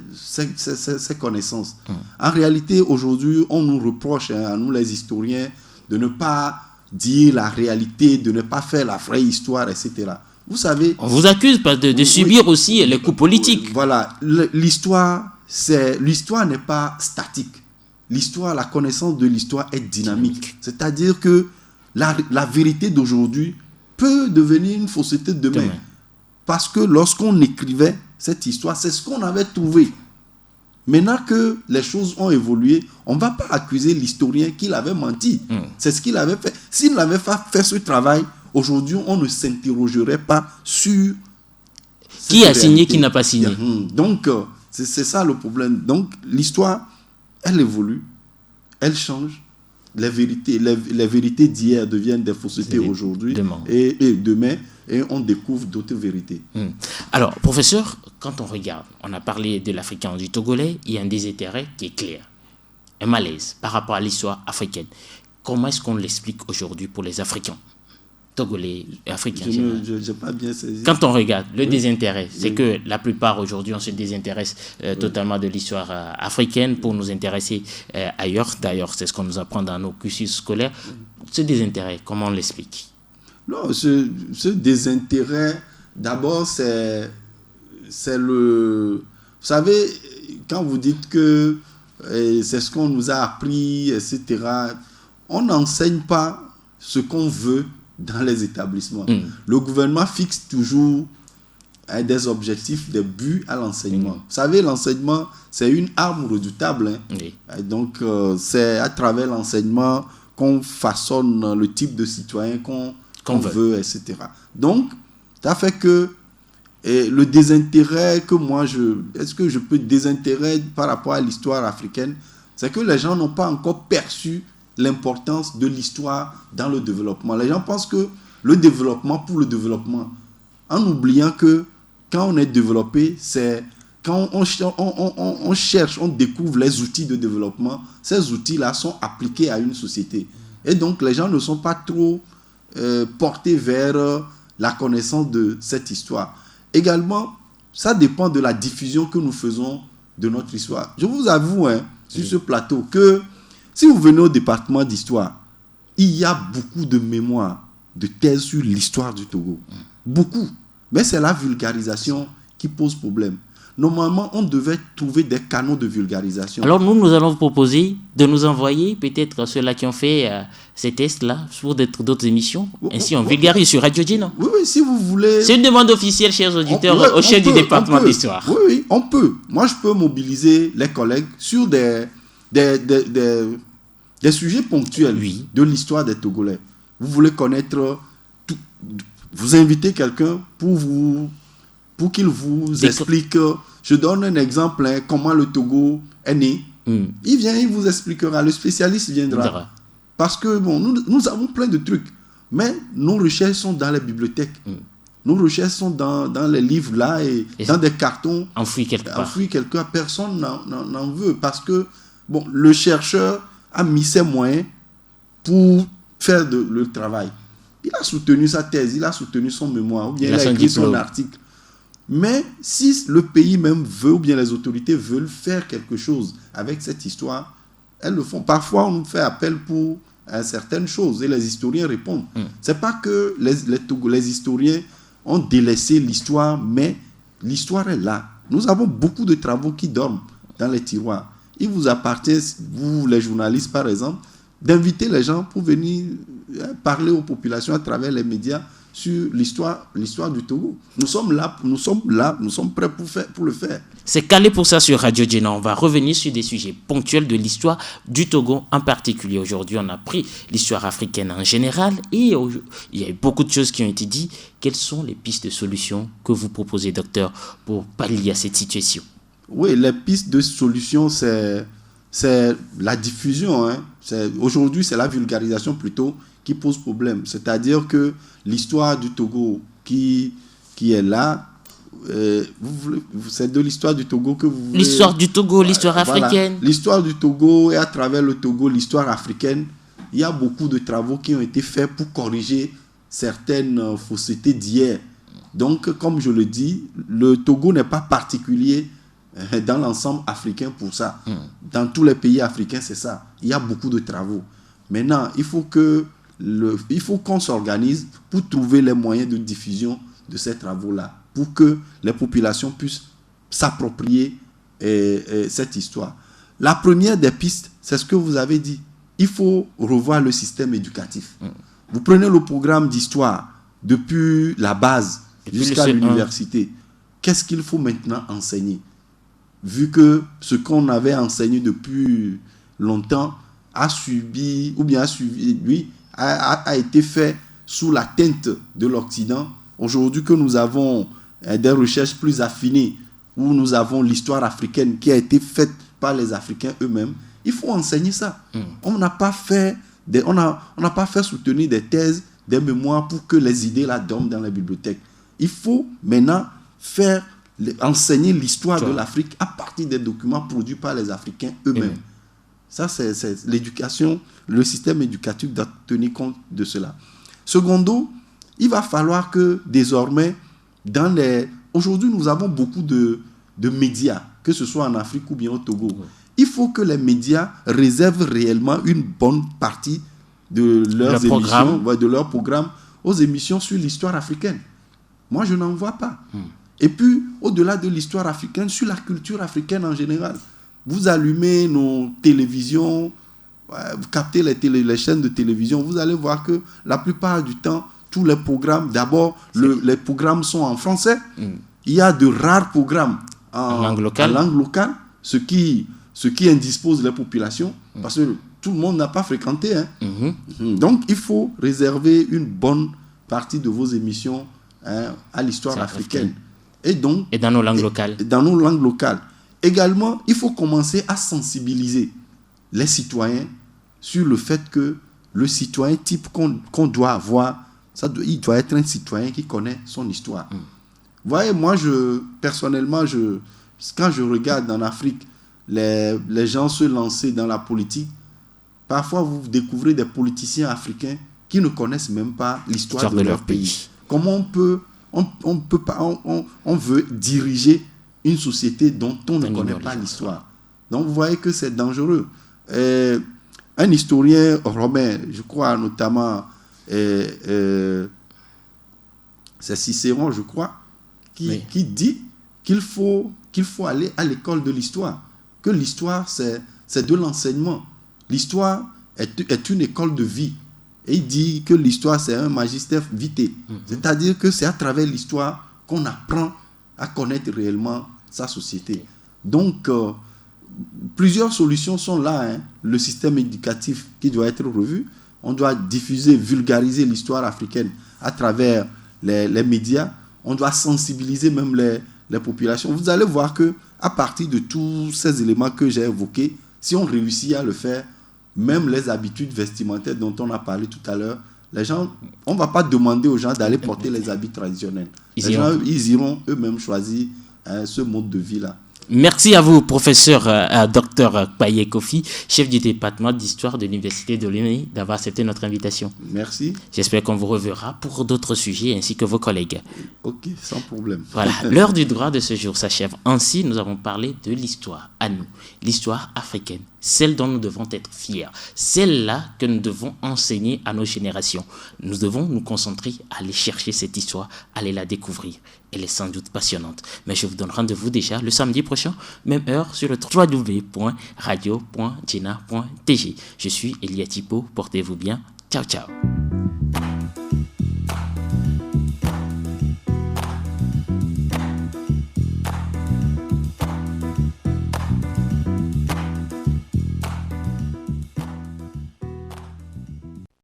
connaissances. En réalité, aujourd'hui, on nous reproche, à nous les historiens, de ne pas dire la réalité, de ne pas faire la vraie histoire, etc. Vous savez... On vous accuse de subir aussi les coups politiques. Voilà. L'histoire n'est pas statique. L'histoire, la connaissance de l'histoire est dynamique. C'est-à-dire que la vérité d'aujourd'hui peut devenir une fausseté demain. Parce que lorsqu'on écrivait cette histoire, c'est ce qu'on avait trouvé. Maintenant que les choses ont évolué, on ne va pas accuser l'historien qu'il avait menti. C'est ce qu'il avait fait. S'il n'avait pas fait ce travail, aujourd'hui, on ne s'interrogerait pas sur... Qui a signé, qui n'a pas signé. Donc, c'est ça le problème. Donc, l'histoire, elle évolue, elle change. Les vérités d'hier deviennent des faussetés aujourd'hui et demain, et on découvre d'autres vérités. Alors, professeur, quand on regarde, on a parlé de l'Africain du Togolais, il y a un désintérêt qui est clair, un malaise par rapport à l'histoire africaine. Comment est-ce qu'on l'explique aujourd'hui pour les Africains Togolais, Africains? Je n'ai pas bien saisi. Quand on regarde le désintérêt, c'est que la plupart aujourd'hui, on se désintéresse totalement de l'histoire africaine pour nous intéresser ailleurs. D'ailleurs, c'est ce qu'on nous apprend dans nos cursus scolaires. Ce désintérêt, comment on l'explique? Non, ce désintérêt, d'abord, c'est le... Vous savez, quand vous dites que c'est ce qu'on nous a appris, etc., on n'enseigne pas ce qu'on veut dans les établissements. Le gouvernement fixe toujours des objectifs, des buts à l'enseignement. Vous savez, l'enseignement, c'est une arme redoutable. Donc, c'est à travers l'enseignement qu'on façonne le type de citoyen qu'on veut, etc. Donc, ça fait que le désintérêt que moi, est-ce que je peux désintéresser par rapport à l'histoire africaine, c'est que les gens n'ont pas encore perçu l'importance de l'histoire dans le développement. Les gens pensent que le développement pour le développement, en oubliant que quand on est développé, c'est quand on cherche, on découvre les outils de développement, ces outils-là sont appliqués à une société. Et donc, les gens ne sont pas trop portés vers la connaissance de cette histoire. Également, ça dépend de la diffusion que nous faisons de notre histoire. Je vous avoue, sur ce plateau, que si vous venez au département d'histoire, il y a beaucoup de mémoires, de thèses sur l'histoire du Togo. Beaucoup. Mais c'est la vulgarisation qui pose problème. Normalement, on devait trouver des canaux de vulgarisation. Alors nous allons vous proposer de nous envoyer peut-être ceux-là qui ont fait ces tests-là pour d'autres émissions. Ainsi, on vulgarise sur Radio Djinnan. Oui, si vous voulez. C'est une demande officielle, chers auditeurs, au chef du département d'histoire. Oui, on peut. Moi, je peux mobiliser les collègues sur des sujets ponctuels de l'histoire des Togolais. Vous voulez connaître tout, vous invitez quelqu'un pour qu'il vous explique. Je donne un exemple, comment le Togo est né. Il vient, il vous expliquera, le spécialiste viendra. Parce que bon, nous avons plein de trucs, mais nos recherches sont dans les bibliothèques. Nos recherches sont dans les livres là et dans des cartons enfouis quelque part. Personne n'en veut parce que bon, le chercheur a mis ses moyens pour faire le travail. Il a soutenu sa thèse, il a soutenu son mémoire, ou bien il a écrit son article. Mais si le pays même veut, ou bien les autorités veulent faire quelque chose avec cette histoire, elles le font. Parfois, on nous fait appel pour certaines choses et les historiens répondent. C'est pas que les historiens ont délaissé l'histoire, mais l'histoire est là. Nous avons beaucoup de travaux qui dorment dans les tiroirs. Il vous appartient, vous les journalistes par exemple, d'inviter les gens pour venir parler aux populations à travers les médias sur l'histoire du Togo. Nous sommes prêts pour le faire. C'est calé pour ça sur Radio Djinnan. On va revenir sur des sujets ponctuels de l'histoire du Togo en particulier. Aujourd'hui, on a pris l'histoire africaine en général et il y a eu beaucoup de choses qui ont été dites. Quelles sont les pistes de solutions que vous proposez, docteur, pour pallier à cette situation? Oui, les pistes de solutions, c'est la diffusion. Aujourd'hui, c'est la vulgarisation plutôt qui pose problème. C'est-à-dire que l'histoire du Togo qui est là, c'est de l'histoire du Togo que vous voulez... L'histoire du Togo, l'histoire africaine. Voilà. L'histoire du Togo et à travers le Togo, l'histoire africaine. Il y a beaucoup de travaux qui ont été faits pour corriger certaines faussetés d'hier. Donc, comme je le dis, le Togo n'est pas particulier dans l'ensemble africain pour ça. Dans tous les pays africains, c'est ça. Il y a beaucoup de travaux. Maintenant, il faut qu'on s'organise pour trouver les moyens de diffusion de ces travaux-là pour que les populations puissent s'approprier cette histoire. La première des pistes, c'est ce que vous avez dit. Il faut revoir le système éducatif. Vous prenez le programme d'histoire depuis la base jusqu'à l'université. Qu'est-ce qu'il faut maintenant enseigner? Vu que ce qu'on avait enseigné depuis longtemps a été fait sous la teinte de l'Occident. Aujourd'hui que nous avons des recherches plus affinées, où nous avons l'histoire africaine qui a été faite par les Africains eux-mêmes, il faut enseigner ça. On n'a pas fait soutenir des thèses, des mémoires pour que les idées là dorment dans les bibliothèques. Il faut maintenant enseigner l'histoire de l'Afrique à partir des documents produits par les Africains eux-mêmes. Ça, c'est l'éducation, le système éducatif doit tenir compte de cela. Secondo, il va falloir que désormais, aujourd'hui, nous avons beaucoup de médias, que ce soit en Afrique ou bien au Togo. Il faut que les médias réservent réellement une bonne partie de leurs émissions, de leurs programmes aux émissions sur l'histoire africaine. Moi, je n'en vois pas. Et puis, au-delà de l'histoire africaine, sur la culture africaine en général. Vous allumez nos télévisions, vous captez les chaînes de télévision, vous allez voir que la plupart du temps, tous les programmes, d'abord, les programmes sont en français. Il y a de rares programmes en langue locale, ce qui indispose les populations, parce que tout le monde n'a pas fréquenté. Donc, il faut réserver une bonne partie de vos émissions à l'histoire africaine. Et dans nos langues locales. Dans nos langues locales. Également, il faut commencer à sensibiliser les citoyens sur le fait que le citoyen type qu'on doit avoir, il doit être un citoyen qui connaît son histoire. Vous voyez, moi, personnellement, quand je regarde en Afrique, les gens se lancer dans la politique, parfois vous découvrez des politiciens africains qui ne connaissent même pas l'histoire de leur pays. Comment on veut diriger une société dont on ne connaît pas l'histoire. Donc vous voyez que c'est dangereux. Un historien romain, je crois notamment, c'est Cicéron, je crois, qui dit qu'il faut aller à l'école de l'histoire. Que l'histoire, c'est de l'enseignement. L'histoire est une école de vie. Et il dit que l'histoire, c'est un magistère vitae. C'est-à-dire que c'est à travers l'histoire qu'on apprend à connaître réellement sa société. Donc, plusieurs solutions sont là. Le système éducatif qui doit être revu. On doit diffuser, vulgariser l'histoire africaine à travers les médias. On doit sensibiliser même les populations. Vous allez voir que à partir de tous ces éléments que j'ai évoqués, si on réussit à le faire, même les habitudes vestimentaires dont on a parlé tout à l'heure, les gens, on ne va pas demander aux gens d'aller porter les habits traditionnels. Les gens, ils iront eux-mêmes choisir ce mode de vie-là. Merci à vous, professeur Dr Kpaye Kofi, chef du département d'histoire de l'Université de Lomé, d'avoir accepté notre invitation. Merci. J'espère qu'on vous reverra pour d'autres sujets ainsi que vos collègues. Ok, sans problème. Voilà, l'heure du droit de ce jour s'achève. Ainsi, nous avons parlé de l'histoire à nous, l'histoire africaine, celle dont nous devons être fiers, celle-là que nous devons enseigner à nos générations. Nous devons nous concentrer à aller chercher cette histoire, aller la découvrir. Elle est sans doute passionnante. Mais je vous donne rendez-vous déjà le samedi prochain, même heure, sur le www.radio.jena.tg. Je suis Elia Tipo. Portez-vous bien. Ciao, ciao.